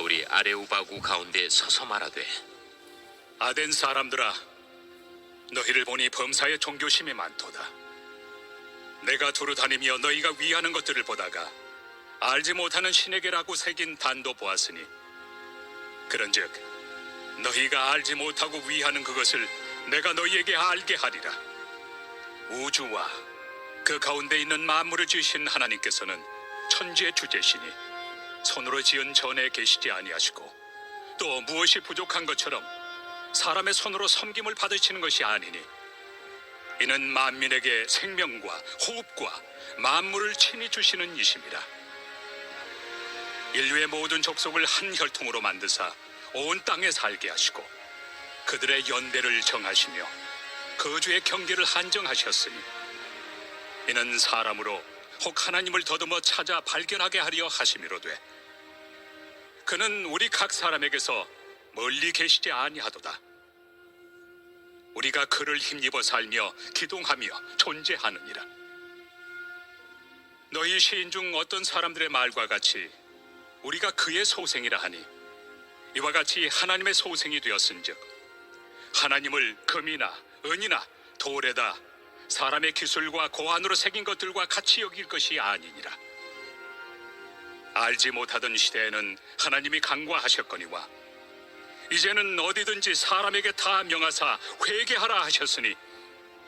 바울이 아레오바구 가운데 서서 말하되, 아덴 사람들아, 너희를 보니 범사에 종교심이 많도다. 내가 두루 다니며 너희가 위하는 것들을 보다가 알지 못하는 신에게라고 새긴 단도 보았으니, 그런즉 너희가 알지 못하고 위하는 그것을 내가 너희에게 알게 하리라. 우주와 그 가운데 있는 만물을 지으신 하나님께서는 천지의 주제시니 손으로 지은 전에 계시지 아니하시고, 또 무엇이 부족한 것처럼 사람의 손으로 섬김을 받으시는 것이 아니니, 이는 만민에게 생명과 호흡과 만물을 친히 주시는 이심이라. 인류의 모든 족속을 한 혈통으로 만드사 온 땅에 살게 하시고, 그들의 연대를 정하시며 거주의 경계를 한정하셨으니, 이는 사람으로 혹 하나님을 더듬어 찾아 발견하게 하려 하심이로되, 그는 우리 각 사람에게서 멀리 계시지 아니하도다. 우리가 그를 힘입어 살며 기동하며 존재하느니라. 너희 시인 중 어떤 사람들의 말과 같이 우리가 그의 소생이라 하니, 이와 같이 하나님의 소생이 되었은즉 하나님을 금이나 은이나 돌에다 사람의 기술과 고안으로 새긴 것들과 같이 여길 것이 아니니라. 알지 못하던 시대에는 하나님이 간과하셨거니와, 이제는 어디든지 사람에게 다 명하사 회개하라 하셨으니,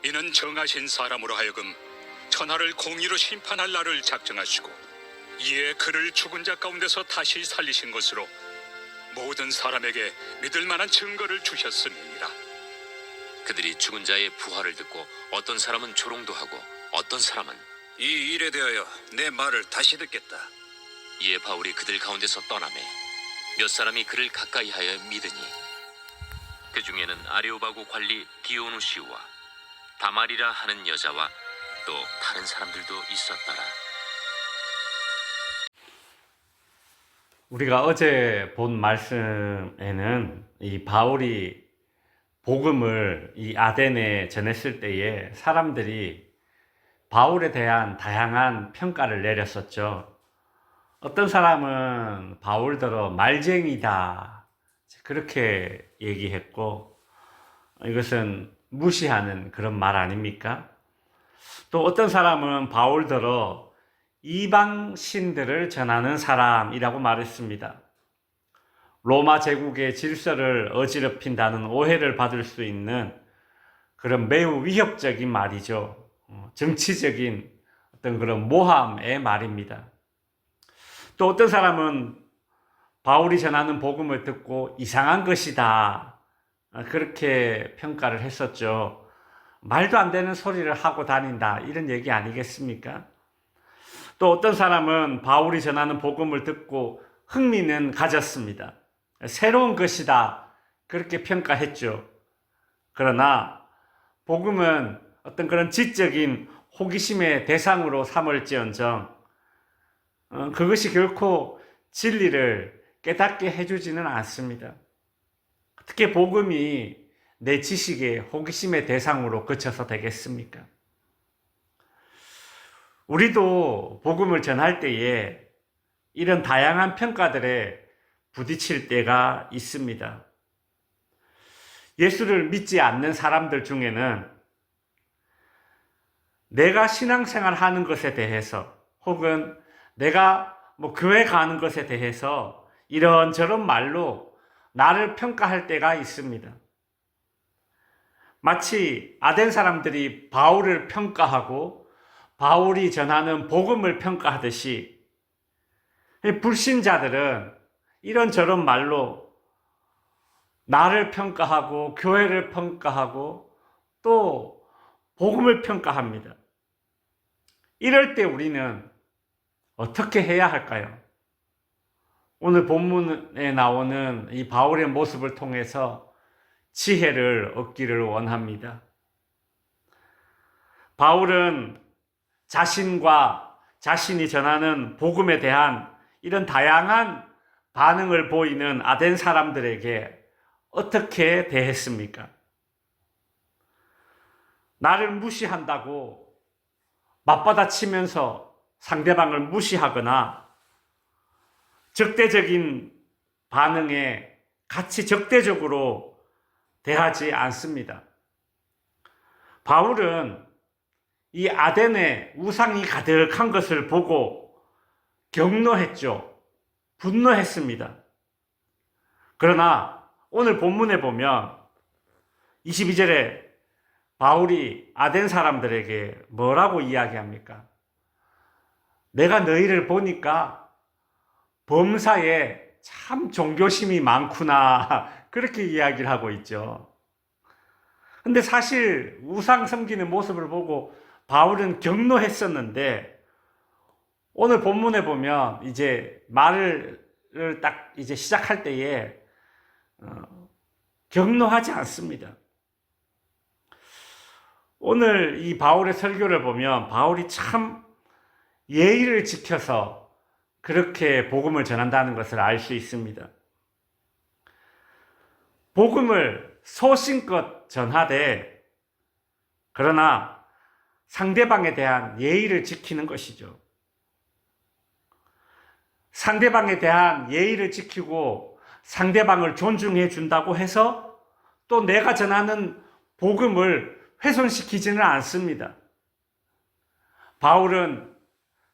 이는 정하신 사람으로 하여금 천하를 공의로 심판할 날을 작정하시고, 이에 그를 죽은 자 가운데서 다시 살리신 것으로 모든 사람에게 믿을 만한 증거를 주셨음이니라. 그들이 죽은 자의 부활을 듣고 어떤 사람은 조롱도 하고 어떤 사람은 이 일에 대하여 내 말을 다시 듣겠다. 이에 바울이 그들 가운데서 떠나매 몇 사람이 그를 가까이하여 믿으니, 그 중에는 아레오바구 관리 디오누시우와 다말이라 하는 여자와 또 다른 사람들도 있었더라. 우리가 어제 본 말씀에는 이 바울이 복음을 이 아덴에 전했을 때에 사람들이 바울에 대한 다양한 평가를 내렸었죠. 어떤 사람은 바울더러 말쟁이다, 그렇게 얘기했고, 이것은 무시하는 그런 말 아닙니까? 또 어떤 사람은 바울더러 이방 신들을 전하는 사람이라고 말했습니다. 로마 제국의 질서를 어지럽힌다는 오해를 받을 수 있는 그런 매우 위협적인 말이죠. 정치적인 어떤 그런 모함의 말입니다. 또 어떤 사람은 바울이 전하는 복음을 듣고 이상한 것이다, 그렇게 평가를 했었죠. 말도 안 되는 소리를 하고 다닌다, 이런 얘기 아니겠습니까? 또 어떤 사람은 바울이 전하는 복음을 듣고 흥미는 가졌습니다. 새로운 것이다, 그렇게 평가했죠. 그러나 복음은 어떤 그런 지적인 호기심의 대상으로 삼을지언정 그것이 결코 진리를 깨닫게 해주지는 않습니다. 어떻게 복음이 내 지식의 호기심의 대상으로 그쳐서 되겠습니까? 우리도 복음을 전할 때에 이런 다양한 평가들에 부딪힐 때가 있습니다. 예수를 믿지 않는 사람들 중에는 내가 신앙생활 하는 것에 대해서, 혹은 내가 교회 가는 것에 대해서 이런저런 말로 나를 평가할 때가 있습니다. 마치 아덴 사람들이 바울을 평가하고 바울이 전하는 복음을 평가하듯이, 불신자들은 이런저런 말로 나를 평가하고 교회를 평가하고 또 복음을 평가합니다. 이럴 때 우리는 어떻게 해야 할까요? 오늘 본문에 나오는 이 바울의 모습을 통해서 지혜를 얻기를 원합니다. 바울은 자신과 자신이 전하는 복음에 대한 이런 다양한 반응을 보이는 아덴 사람들에게 어떻게 대했습니까? 나를 무시한다고 맞받아치면서 상대방을 무시하거나 적대적인 반응에 같이 적대적으로 대하지 않습니다. 바울은 이 아덴에 우상이 가득한 것을 보고 격노했죠. 분노했습니다. 그러나 오늘 본문에 보면 22절에 바울이 아덴 사람들에게 뭐라고 이야기합니까? 내가 너희를 보니까 범사에 참 종교심이 많구나. 그렇게 이야기를 하고 있죠. 근데 사실 우상 섬기는 모습을 보고 바울은 격노했었는데 오늘 본문에 보면 이제 말을 딱 이제 시작할 때에 격노하지 않습니다. 오늘 이 바울의 설교를 보면 바울이 참 예의를 지켜서 그렇게 복음을 전한다는 것을 알 수 있습니다. 복음을 소신껏 전하되 그러나 상대방에 대한 예의를 지키는 것이죠. 상대방에 대한 예의를 지키고 상대방을 존중해 준다고 해서 또 내가 전하는 복음을 훼손시키지는 않습니다. 바울은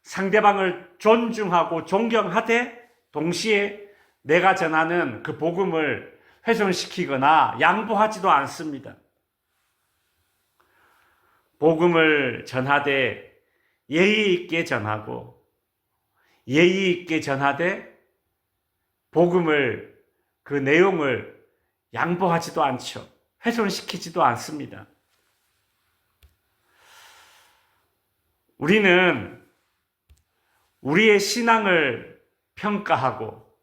상대방을 존중하고 존경하되 동시에 내가 전하는 그 복음을 훼손시키거나 양보하지도 않습니다. 복음을 전하되 예의 있게 전하고 예의 있게 전하되 복음을 그 내용을 양보하지도 않죠. 훼손시키지도 않습니다. 우리는 우리의 신앙을 평가하고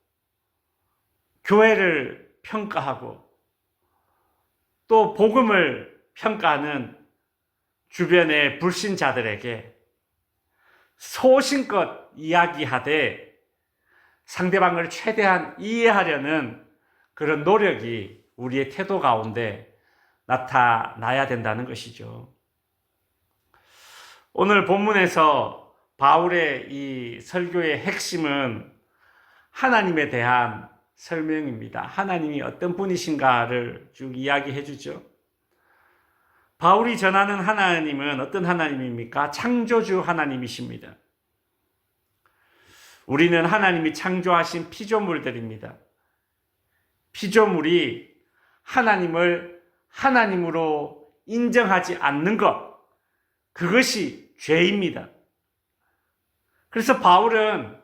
교회를 평가하고 또 복음을 평가하는 주변의 불신자들에게 소신껏 이야기하되 상대방을 최대한 이해하려는 그런 노력이 우리의 태도 가운데 나타나야 된다는 것이죠. 오늘 본문에서 바울의 이 설교의 핵심은 하나님에 대한 설명입니다. 하나님이 어떤 분이신가를 쭉 이야기해 주죠. 바울이 전하는 하나님은 어떤 하나님입니까? 창조주 하나님이십니다. 우리는 하나님이 창조하신 피조물들입니다. 피조물이 하나님을 하나님으로 인정하지 않는 것, 그것이 죄입니다. 그래서 바울은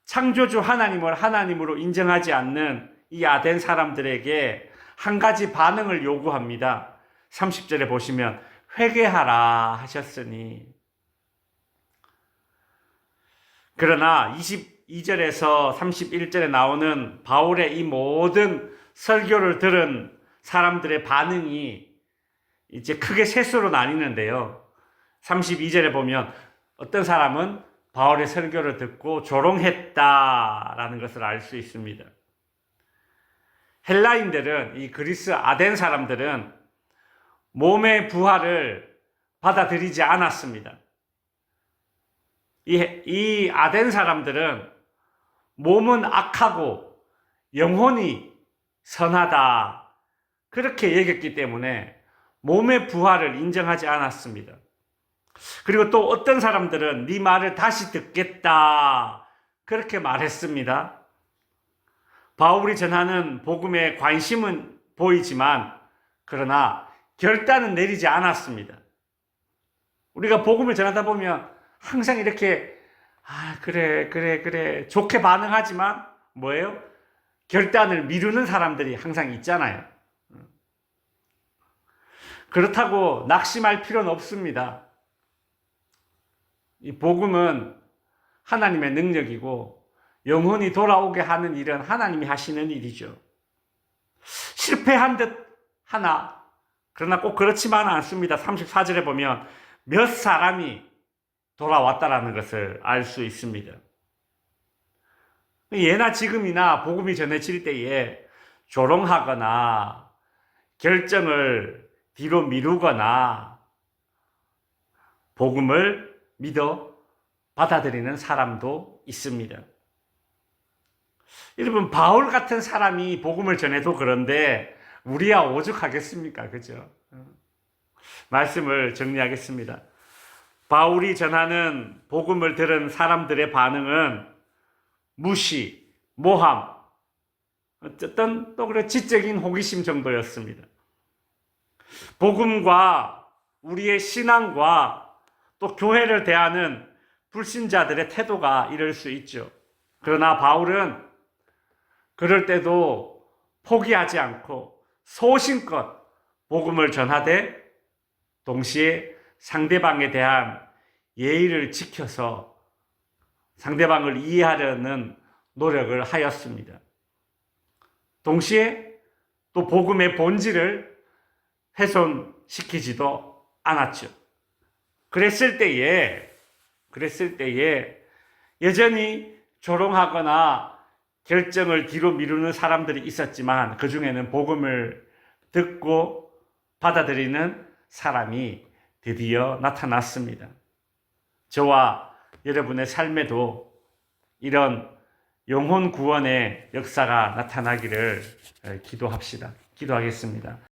창조주 하나님을 하나님으로 인정하지 않는 이 아덴 사람들에게 한 가지 반응을 요구합니다. 30절에 보시면 회개하라 하셨으니. 그러나 22절에서 31절에 나오는 바울의 이 모든 설교를 들은 사람들의 반응이 이제 크게 셋으로 나뉘는데요. 32절에 보면 어떤 사람은 바울의 설교를 듣고 조롱했다라는 것을 알 수 있습니다. 헬라인들은, 이 그리스 아덴 사람들은 몸의 부활을 받아들이지 않았습니다. 이 아덴 사람들은 몸은 악하고 영혼이 선하다, 그렇게 여겼기 때문에 몸의 부활을 인정하지 않았습니다. 그리고 또 어떤 사람들은 네 말을 다시 듣겠다, 그렇게 말했습니다. 바울이 전하는 복음에 관심은 보이지만 그러나 결단은 내리지 않았습니다. 우리가 복음을 전하다 보면 항상 이렇게 그래 좋게 반응하지만 뭐예요? 결단을 미루는 사람들이 항상 있잖아요. 그렇다고 낙심할 필요는 없습니다. 이 복음은 하나님의 능력이고 영혼이 돌아오게 하는 일은 하나님이 하시는 일이죠. 실패한 듯 하나, 그러나 꼭 그렇지만은 않습니다. 34절에 보면 몇 사람이 돌아왔다라는 것을 알 수 있습니다. 예나 지금이나 복음이 전해질 때에 조롱하거나 결정을 뒤로 미루거나 복음을 믿어 받아들이는 사람도 있습니다. 여러분, 바울 같은 사람이 복음을 전해도 그런데 우리야 오죽하겠습니까? 그죠? 말씀을 정리하겠습니다. 바울이 전하는 복음을 들은 사람들의 반응은 무시, 모함, 어쨌든 또 그래 지적인 호기심 정도였습니다. 복음과 우리의 신앙과 또 교회를 대하는 불신자들의 태도가 이럴 수 있죠. 그러나 바울은 그럴 때도 포기하지 않고 소신껏 복음을 전하되 동시에 상대방에 대한 예의를 지켜서 상대방을 이해하려는 노력을 하였습니다. 동시에 또 복음의 본질을 훼손시키지도 않았죠. 그랬을 때에 여전히 조롱하거나 결정을 뒤로 미루는 사람들이 있었지만 그 중에는 복음을 듣고 받아들이는 사람이 드디어 나타났습니다. 저와 여러분의 삶에도 이런 영혼 구원의 역사가 나타나기를 기도합시다. 기도하겠습니다.